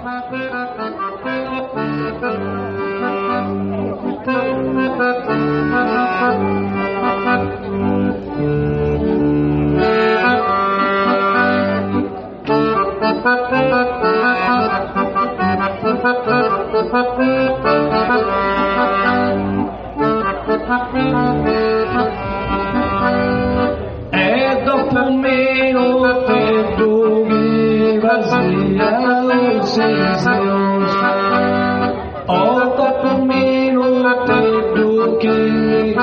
E dopo un minuto tu vazia o silencios, o dopo un minuto tu che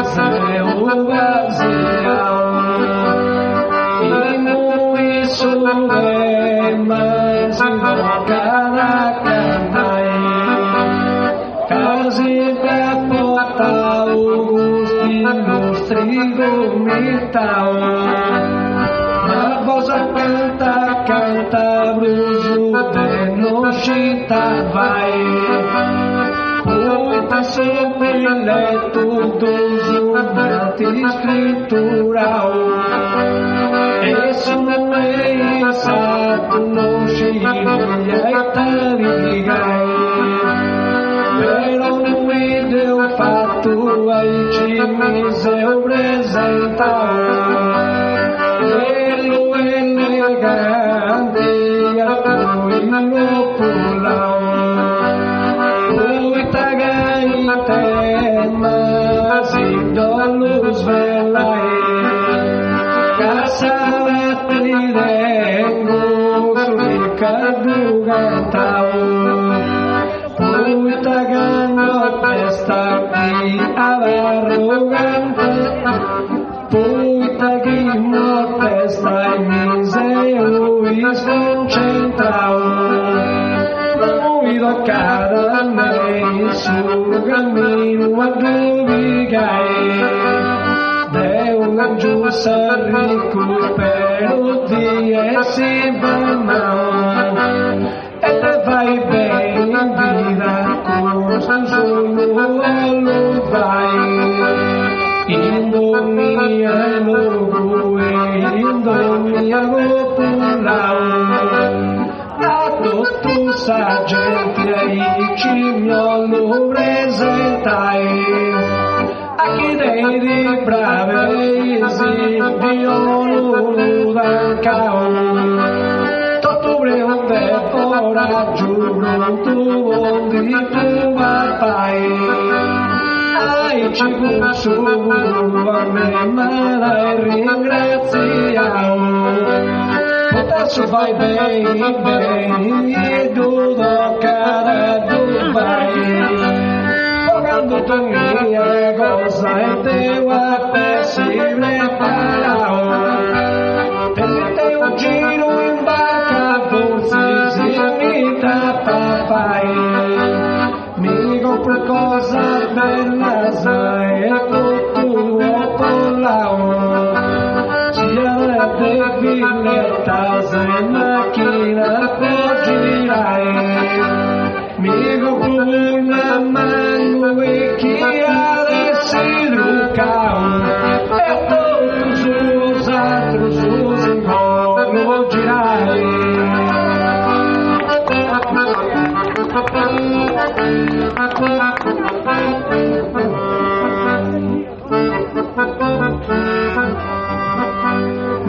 sei vazia, e noi sole mas cara cantai, casi da porta augusti nostri gomitao, ma vosa canta brusu de noscita vai, poi ta sempre letto dosu scritturao, e sono pensato non sciglia e tavigai, però lui deu fatto ai cimiseu presentao, e lo elegante a cui lo pulao, poi tagai tema si do lo svelai, Casalati vengo sui cadugantao, poi tagano testa qui arrogante, poi taghino testa in miseo sconcentrao, poi do cara me sul cammino a dubigai, un giusto recupero di essi vanno, e te vai bene in vita con solo lo vai, indomia logo e indomia popolao, a tutto sa gente ai cimiolo presentai, chi dei di bravesi di oro d'ancao, t'ottobre un bel coraggio tu di tu papai, ai ci gusto a me ma ringraziao, potasso vai bene e do cara do vai, quando tu mia cosa e te guarda si preparao, per te un giro in barca forse si imita papai, mi compro cosa bella sai e tutto polao, sia de villetta se macchina può girare, mi compro una mano e chi adesso truccao, e todos os outros os enrolo girai.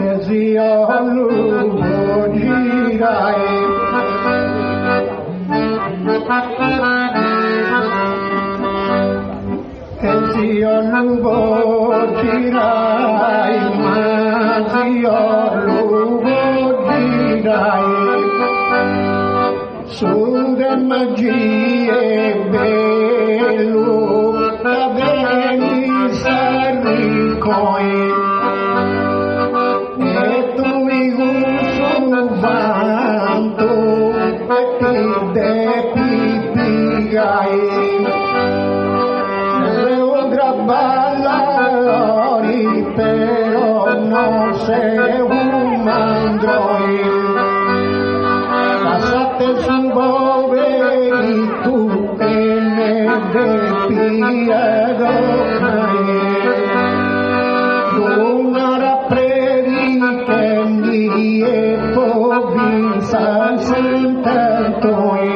E zio a lungo girai, e zio lungo girai, ma zio lungo girai, su de magie bello da beni sarricoi, e tu mi gusto vanto e ti de pipigai, ballari però non sei un mandroi, passate su poveri tu e ne depiedo una rappredichendi e povinza sententoi,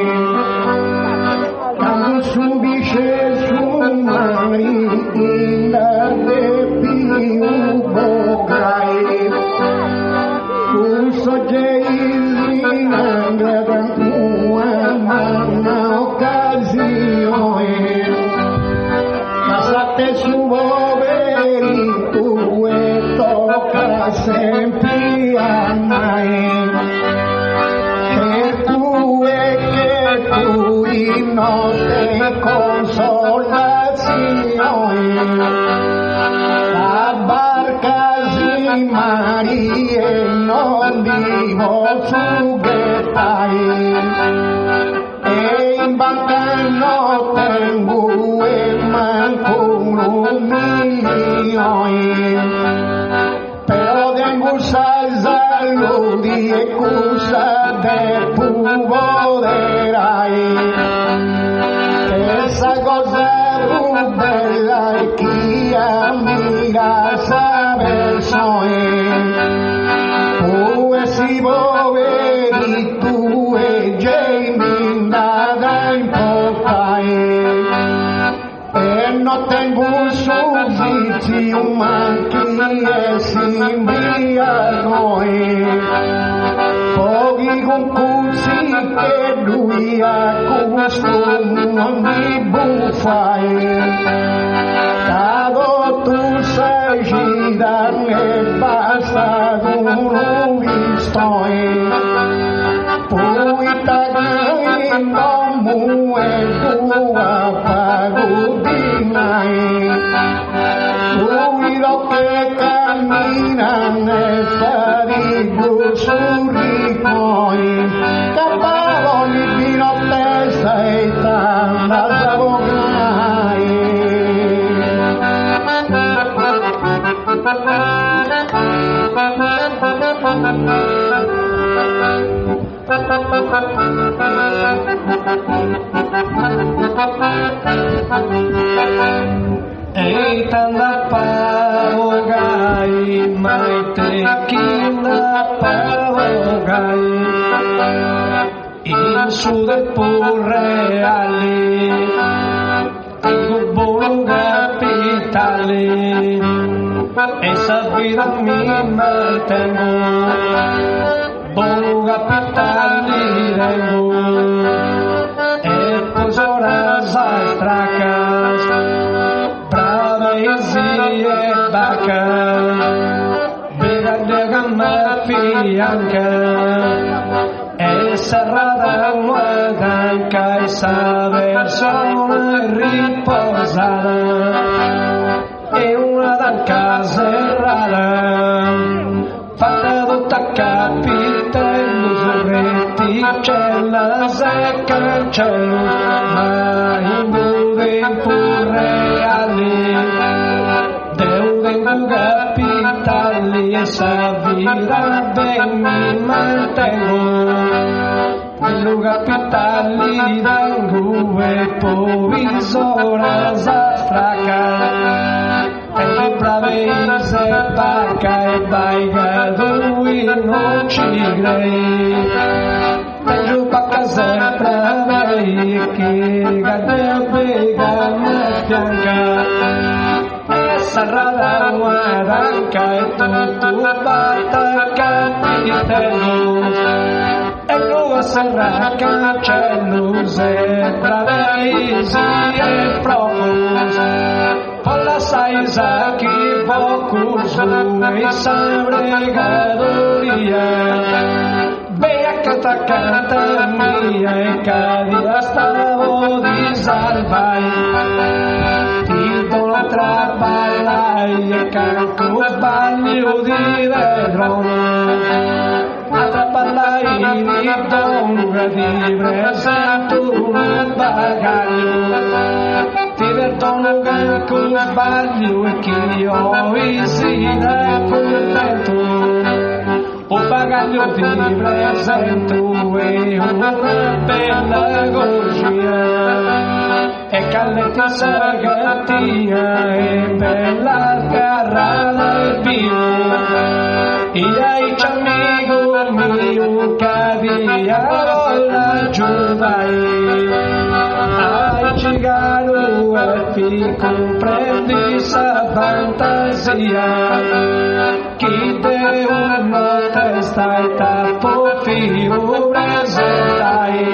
G.Caddeu no stai tapo fiu presentai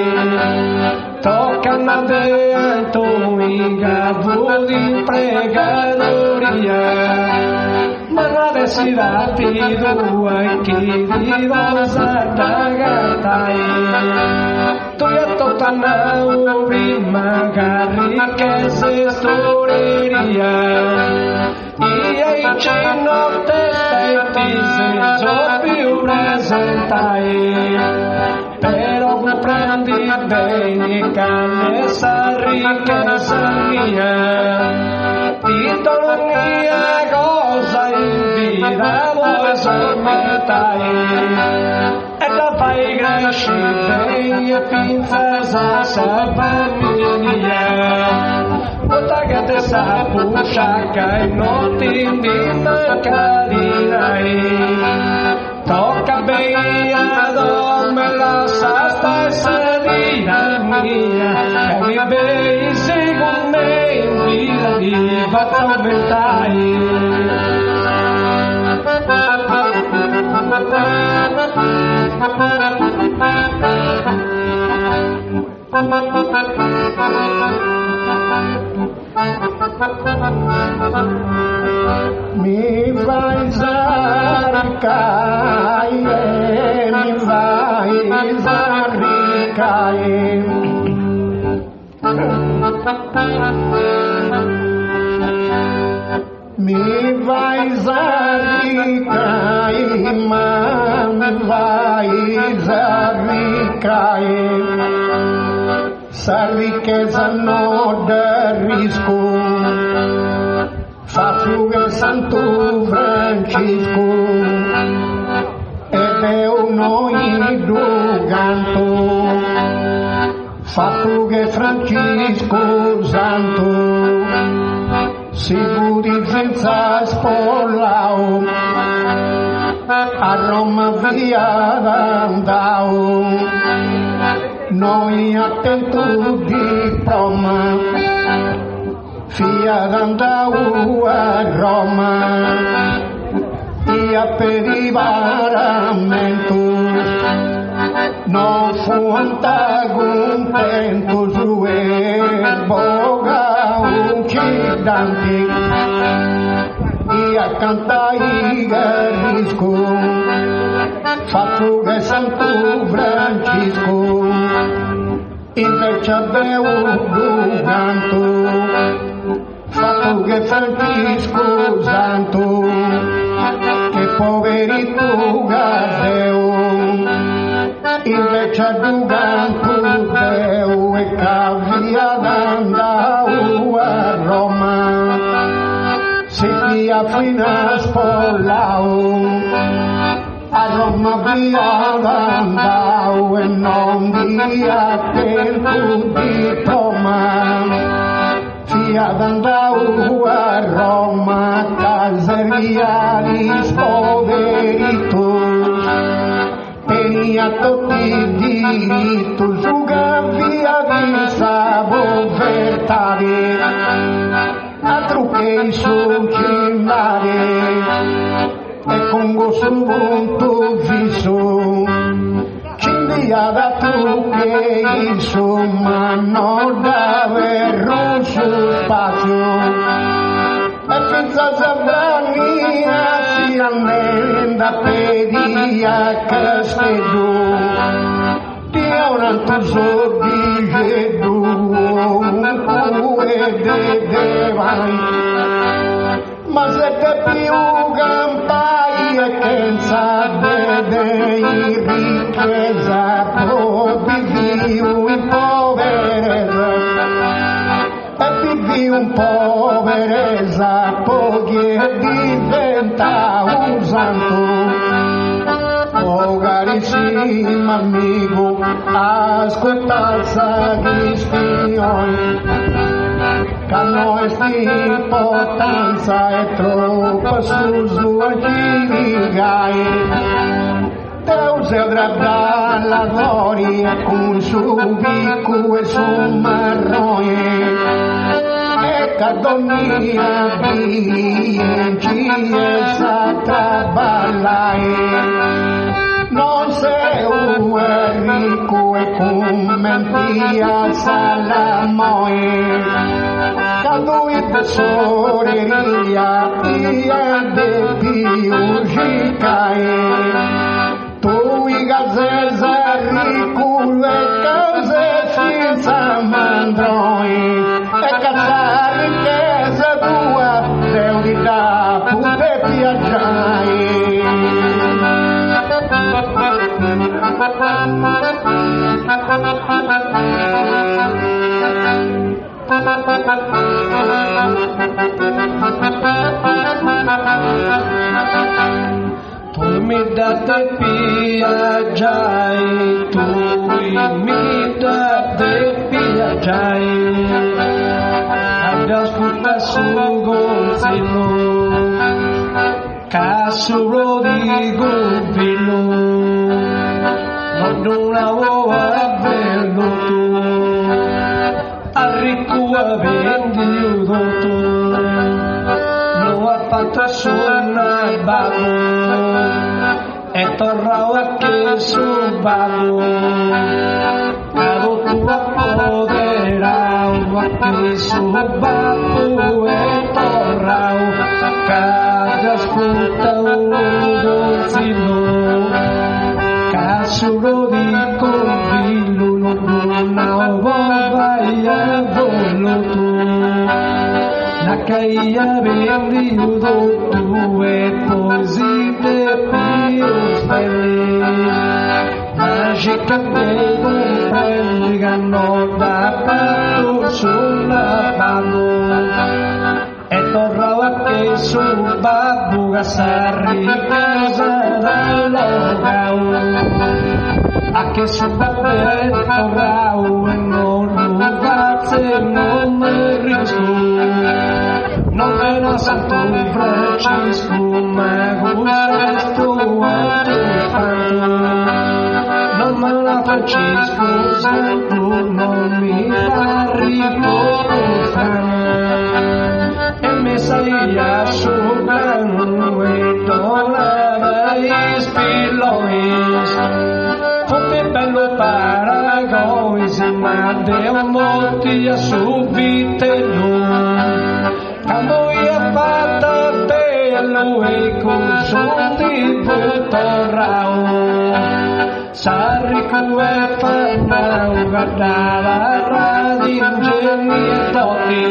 tocca na dea tu miga vudi pregadoria ma desidati due chi di rosa tagatai tu ya totanau magari che se storia e cenno testa e ti sei più presentai però prendi bene cane sa ricchezza mia titolo mia cosa in vita vuoi sommetai e la fai crescere e pinza sa famiglia Ota che te sa pusciacca e non ti dimenticherai tocca bene dove la sa stai salita mia e mi bei secondo me in vita di mi vai zaricai mi vai zaricai mi vai zaricai ma mi vai zaricai sa ricchezza non da risco fa fluire Santo Francisco ed è un iduganto fa fluire Francisco Santo sicuri senza spollao a Roma via d'andao noi attento di proma fia d'andau a Roma ia per i varamentos non fu antagontentos e boga uccidanti ia cantai garisco fatto che Santo Francisco invece avevo canto fatto che Francisco Santo che poverito Caddeu invece avevo canto Deu e cavia d'andau a Roma si via fino a spollao a Roma via d'andau e non via tempo di Roma via d'andau a Roma caseria di poveritos tenia tutti i diritti juga via di sabovertare altro che i succinare e con gosto molto viso cindia da tu che insomma non davvero su spazio e senza zabrania si annenda pedia castello ti ho un altro sordi gedu e de vai ma se te più campai e che sa de ricchezza vivi un poverezza e vivi un poverezza poi diventa un santo oh carissimo amico ascolta gli spioni che nostra importanza è troppo su sua girigai Deus è la gloria con su bico e su marrone e cadonia bianchi e sa traballare non sei ricco e commentia salamoe, cadui tesoreria tia de più G.Caddeu, tu i gazzesa ricco e cause senza mandroi, e cazza ricchezza tua devi da pute piaggiai. Tu mi date piaggiai, tu mi date piaggiai, abbiamo sputa su gonzilo, casuro di gonfilo, non una uova bello tu, arricco a vendiuto tu, lo ha fatto suonare babbo, e torrau a che su babbo, cado tu a poderau, a che su babbo e torrau, cada ascolta un gonzilo, casuro di convillo, non vai a volo tu, la caia vendiuto tu e così te più belli, ma G.Caddeu comprendi che non da patto sulla palo, e torrau a che su babbo che sarri casa dall'ogau, a che su babbo e torrau e non rubazze non mi risco, non me la santo Francisco, ma questo a tu fanto, non me la Francisco santo, non mi fa riposare, e me sai asciugano e donava i spillois, fotte bello paragois, ma deo molti a subitello, quando io fatta bello e con soldi torrau, sarrico e fannau, guardava radingeni e doti,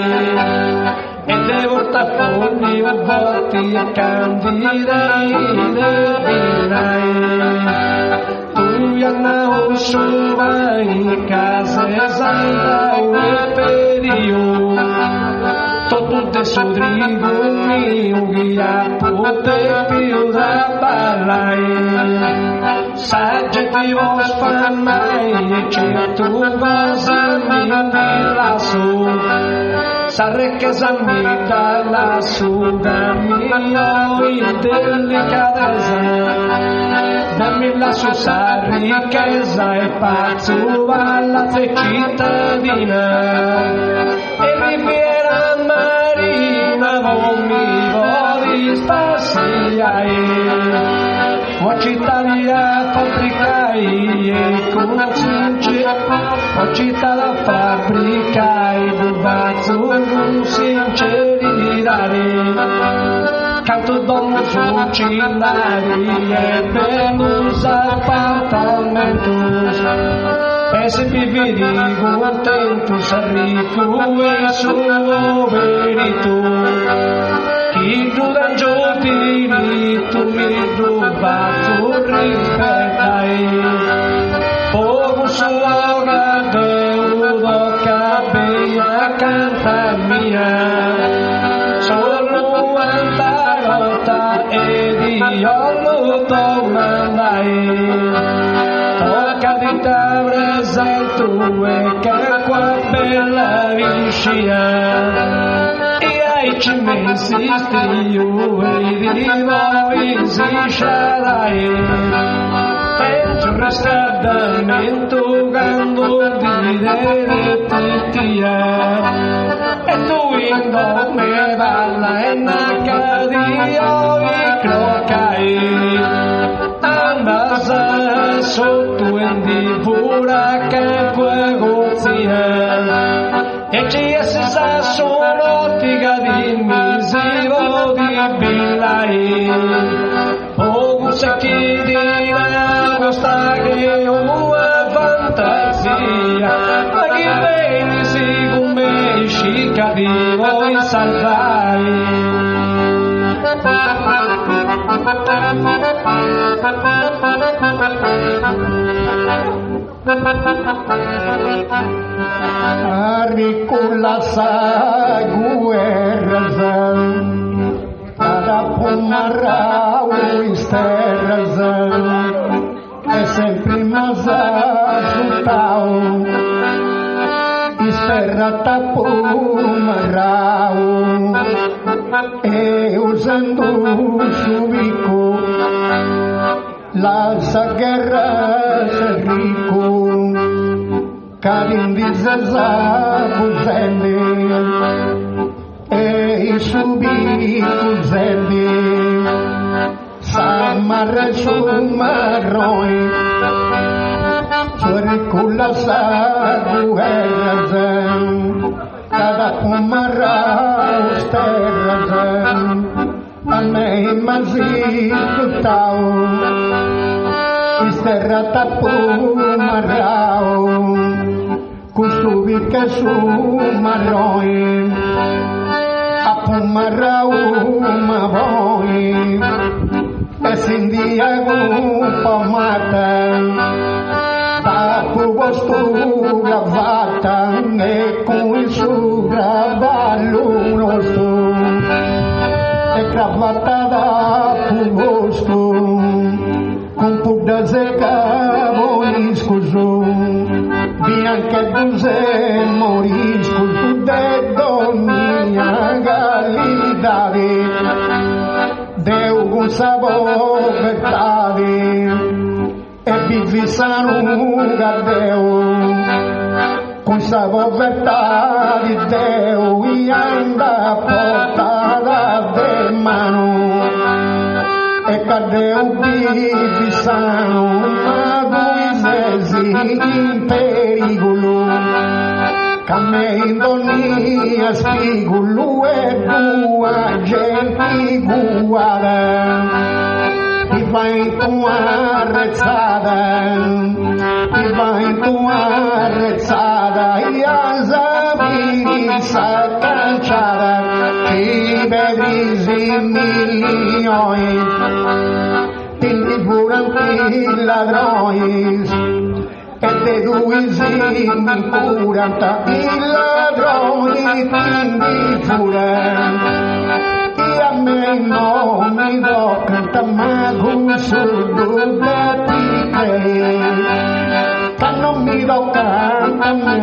e devo tapponi o volti e candidai de vinai, tu iannau su vai case sandau e perio, tutto te sodrigo mio guia pote più da ballai, sagge ti vos fan mai e certo cosa mi lasso, sarre che mi dalla suga mio in delicatezza, dammi la sua ricchezza e pazzo alla cittadina, e riviera marina mi voli spaziai, o cittadina fabbricai e con cince, o città da fabbricai, dubazzo sincerità, canto domo su cinari e benus appartamentos, e se vi vedi contentus arrico e suo verito, chi giuda giorni tu mi rubato rispettai, poco suo Caddeu do cabella canta mia, solo antarota ed io lo mandai, tocca di te presento e che qua bella viscia, ci mesisti io e vivo insiscerai, e c'è un riscaldamento quando dire titia, e tu in me balla e nacadio i crocai, andasa sotto in di pura che quegozia e ci essa sonotica di misivo di billai o se chi di questa che una fantasia ma chi vedi si come G.Caddeu in salvai Aricula sa guerrazan Cada pumarau isterrazan E sempre mas ajutau Isterra tapumarau E usando subico La sa guerra se rico Carin dizeza buzende E subi buzende Samarre sumarroi Suericula sa guerrazan Cada pumarra usterrazan Amei mazit tutau Isterra tapumarrau Kusubi ke sumarroi Apumarrau mavoi Esindiagu pamatan Tapu bostu gravatan E kuisu gravalunostu E cravatada pu bostu Com puda zeca boniscuzo Bianca duze moriscos do dedo minha galidade Deu um sabor verdade E vivisano Caddeu Com sabor verdade deu E anda portada de mano E Caddeu vivisano in pericolo Cammindonia spigolo e tua gente guarda Ti vai in tua arrezzata Ti vai in tua arrezzata E asabiri s'accanciata Ci bedrisi milioni Tindi furanti ladrois E de duisim curanta I ladroni tindi furan I a me no mi do canta magu surdo de pique Ca non mi do canta me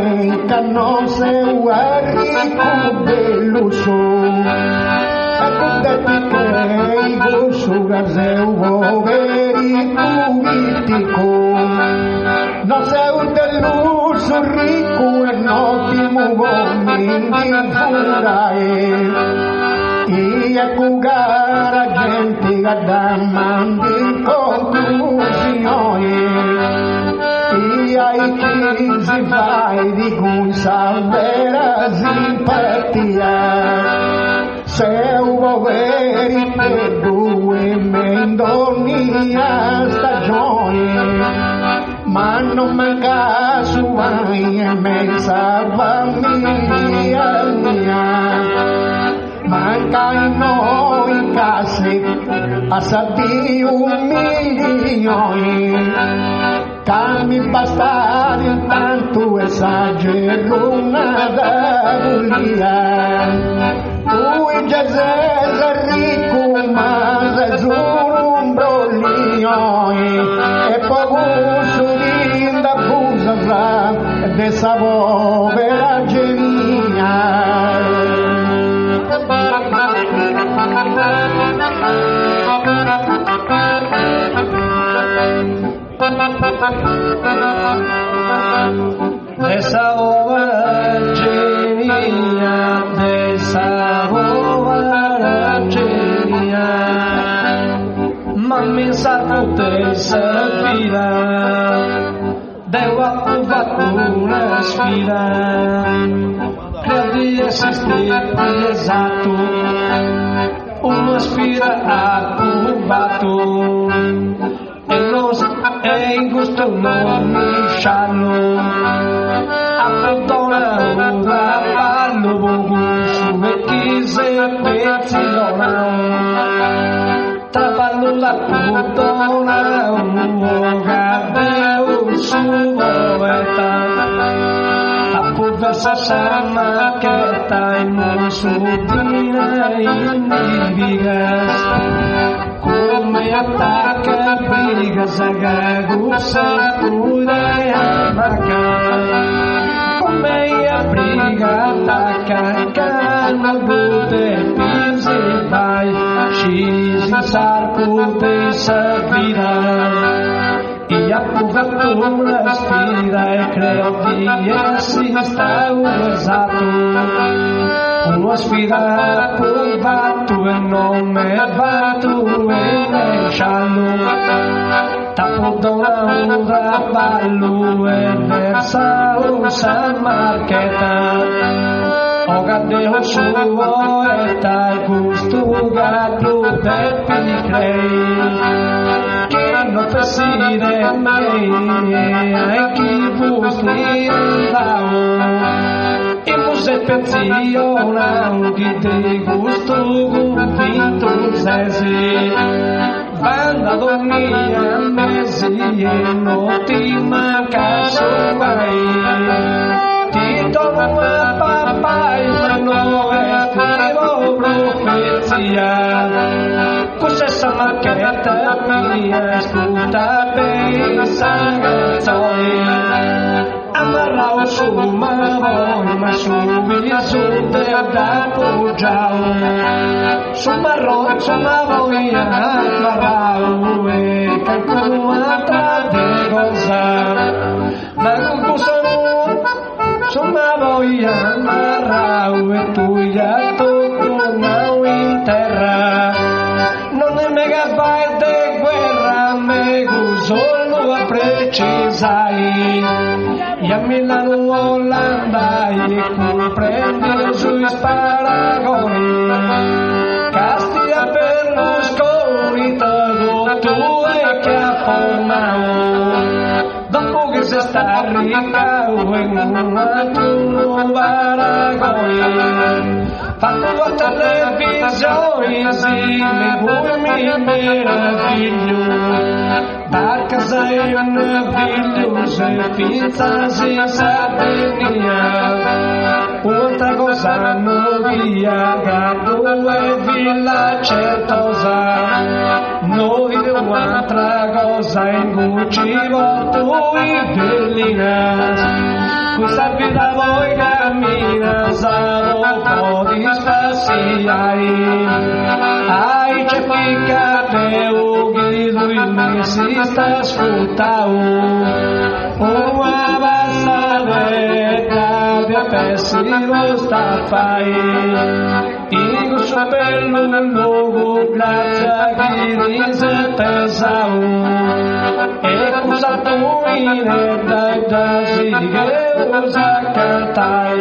Ca non se uarico dell'uso E tu de pique I gusu gazeu voveri tuvitico No seu dell'uso ricco e notimo uomini furae I a cugara gente gadamandi conclusioni I ai chisi vai di cui salvera simpatia Seu voveri per due mendonia stagioni Ma non manca su mai e me salva mia Manca in noi case assati 1 milione Cambi bastati tanto esagero una bulia Tu in Gesù ricco ma Gesù un broglione E pòburu da busa de povera genia Esa povera genia Mamma sa potesse vivere fatto una sfida, credo di essere esatto, una sfida ha provato e in questo non mi sciallo, abbandona ora ballo su vecchi se pezzilona. Traballo la puttana, un G.Caddeu su poeta, a poversa samacheta in un sudina in vigas, come attacca brigas a gagusa pura e amarga, come a briga attacca calma bute pisi vai. Scisi sarco di servida e approvato una sfida e credo di essere stato usato, una sfida approvato e non mi batto e ne sciallo, tappo da una ballo e versa una marchetta. O Caddeu su poeta il gusto gatto per picrei, che non perside mai e chi vusti dao, e muse pensiona un di gusto convinto sesi, banda dormia mesi e non ti manca su mai. Ti torno a papai, ma non è scrivo profezia. Cos'è sta marchetta mia, ascolta pensa canzoni. Amarrao su ma voi, ma subito te da poggiao. Su ma voi amarrao e calcolata di cosa. Ma non posso Somma voglia amarrao e tu ya tocco in terra, non è mega vai de guerra, me solo a precisai, e a Milano Olanda e comprendi sui sparagoni, Castiglia Berlusconi, todo tu e che ha formato. Dopo che si sta ricca in una tua paragoni, fatto la televisione, sì, mi meraviglio, da casa è un figlio, se pizza si Sardegna, un'altra cosa non via, gatto e villa certosa, noi un'altra cosa in cui ci voto i bellinas, questa vita voi cammina, sarò un po' di spassi, ai Giuseppi Caddeu, che lui mi si sta sfruttando, una vassaletta di pessimo sta fai, in suo bello luogo, grazie a chi rispettau, e cosa tu in da si che usa cantai.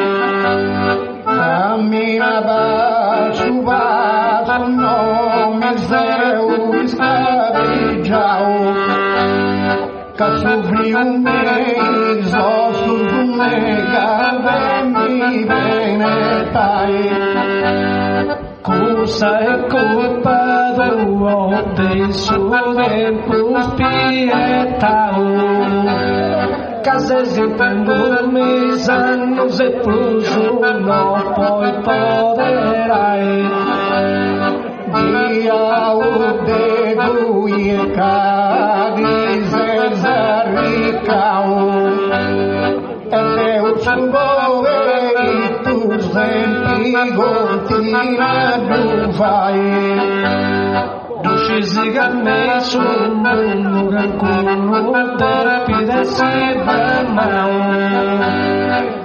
Camminava su vaso, non mi seu scavigiau, che soffri un mese, su mega veni benetai. Cosa è colpa tua del suo tempo spietao, case si prendono sanno se no poi poderai. Dia o dedo e cadi zarricao, e Deus e tu sempre continua tu vai. Scesi che me sul mondo che con te si va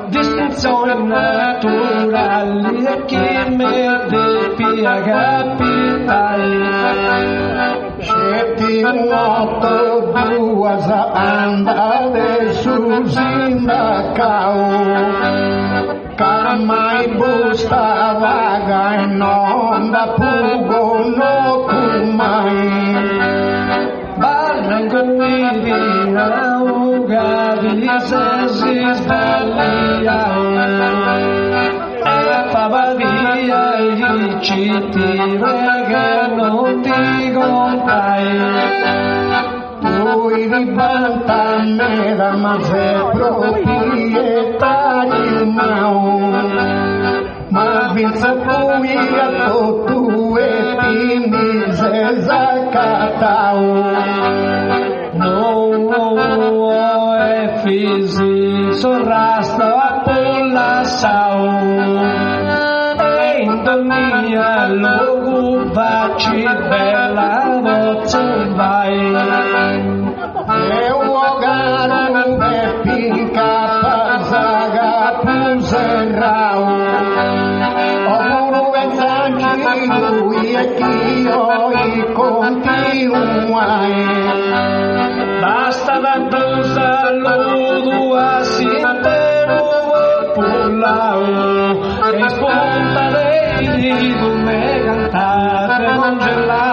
distinzioni naturali e chi me devi capitali. Se ti otto duas andate sul sindacao, che mai busta vaga e non da pugo no mai. Barranco mi ugadi se si sbaglia e fa via i citire che non ti comprai. Poi ribalta me da mazze proprietario ma vinse poi a tu e ti mise zacatao. No, Efis sorrasto a pollassau e in dormia logo baci bella voce vai. E o garo e pinca pazaga puserrao, o puru e zanci lui e chio i continuai. Basta da blusa ludo a sintero pulao e spunta dei di me cantate congelare.